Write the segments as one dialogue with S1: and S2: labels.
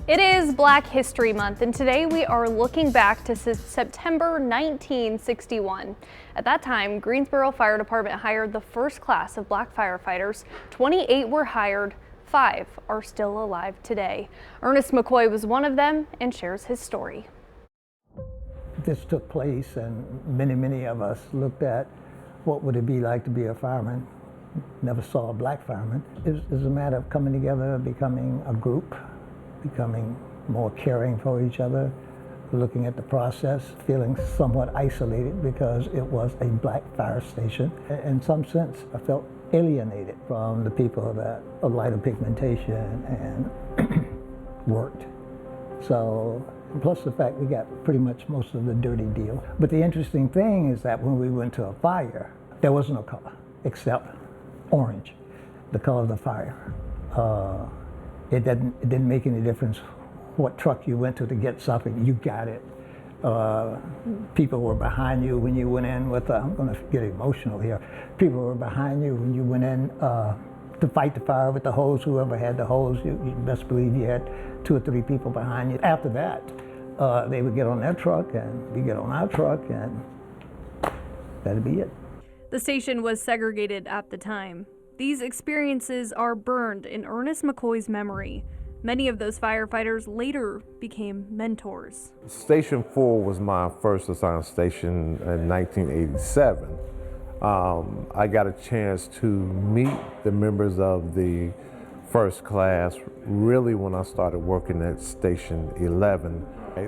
S1: It is Black History Month, and today we are looking back to September 1961. At that time, Greensboro Fire Department hired the first class of black firefighters. 28 were hired, 5 are still alive today. Ernest McCoy was one of them and shares his story.
S2: This took place, and many of us looked at what would it be like to be a fireman. Never saw a black fireman. It was a matter of coming together, becoming a group, becoming more caring for each other, looking at the process, feeling somewhat isolated because it was a black fire station. In some sense, I felt alienated from the people that of lighter pigmentation and worked. So, plus the fact we got pretty much most of the dirty deal. But the interesting thing is that when we went to a fire, there was no color except orange, the color of the fire. It didn't make any difference what truck you went to get something, you got it. People were behind you when you went in with, I'm going to get emotional here, people were behind you when you went in to fight the fire with the hose. Whoever had the hose, you best believe you had 2 or 3 people behind you. After that, they would get on their truck and we get on our truck, and that'd be it.
S1: The station was segregated at the time. These experiences are burned in Ernest McCoy's memory. Many of those firefighters later became mentors.
S3: Station 4 was my first assigned station in 1987. I got a chance to meet the members of the first class really when I started working at Station 11.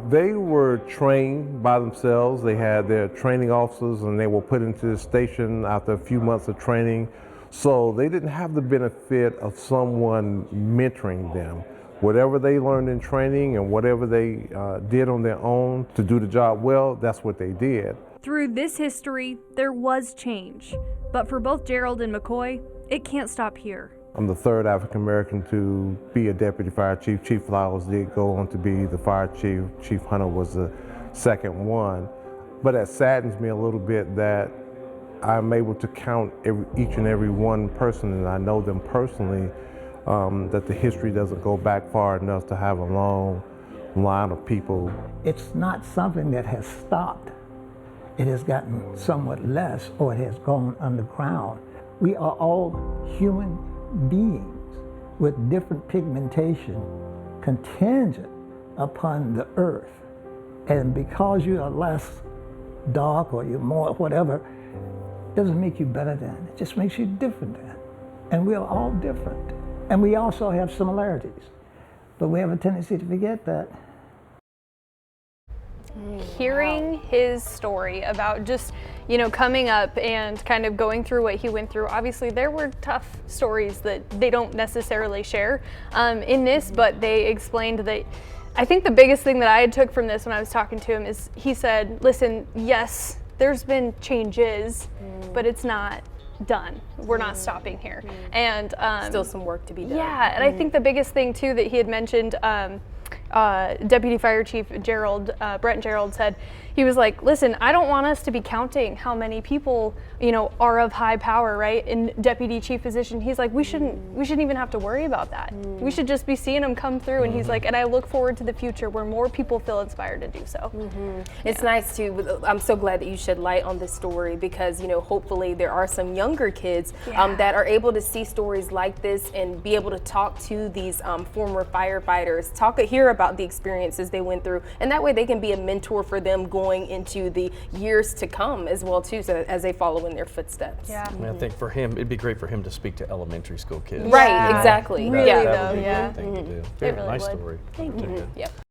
S3: They were trained by themselves. They had their training officers and they were put into the station after a few months of training. So they didn't have the benefit of someone mentoring them. Whatever they learned in training and whatever they did on their own to do the job well, that's what they did.
S1: Through this history, there was change. But for both Gerald and McCoy, it can't stop here.
S3: I'm the 3rd African American to be a deputy fire chief. Chief Flowers did go on to be the fire chief. Chief Hunter was the 2nd one. But it saddens me a little bit that I'm able to count each and every one person, and I know them personally, that the history doesn't go back far enough to have a long line of people.
S2: It's not something that has stopped. It has gotten somewhat less, or it has gone underground. We are all human beings with different pigmentation contingent upon the earth. And because you are less dark or you're more whatever, doesn't make you better than, it just makes you different than. And we are all different. And we also have similarities, but we have a tendency to forget that.
S1: Hearing his story about just, coming up and kind of going through what he went through. Obviously, there were tough stories that they don't necessarily share in this, but they explained that. I think the biggest thing that I had took from this when I was talking to him is he said, listen, yes, there's been changes, but it's not done. We're not stopping here. And
S4: still some work to be done.
S1: Yeah, and I think the biggest thing too that he had mentioned, Deputy Fire Chief Gerald, Brent Gerald said, he was like, listen, I don't want us to be counting how many people, are of high power, right, in deputy chief position. He's like, we shouldn't even have to worry about that. We should just be seeing them come through. And he's like, and I look forward to the future where more people feel inspired to do so.
S4: It's nice to, I'm so glad that you shed light on this story because, hopefully there are some younger kids that are able to see stories like this and be able to talk to these former firefighters, hear about the experiences they went through, and that way they can be a mentor for them going into the years to come as well too, so as they follow in their footsteps.
S5: I mean, I think for him, it'd be great for him to speak to elementary school kids.
S4: Right, exactly.
S1: Really,
S5: That
S1: though,
S5: would be a great thing to do.
S1: It really
S5: Nice
S1: would.
S5: story.
S1: Thank you.
S4: Yep.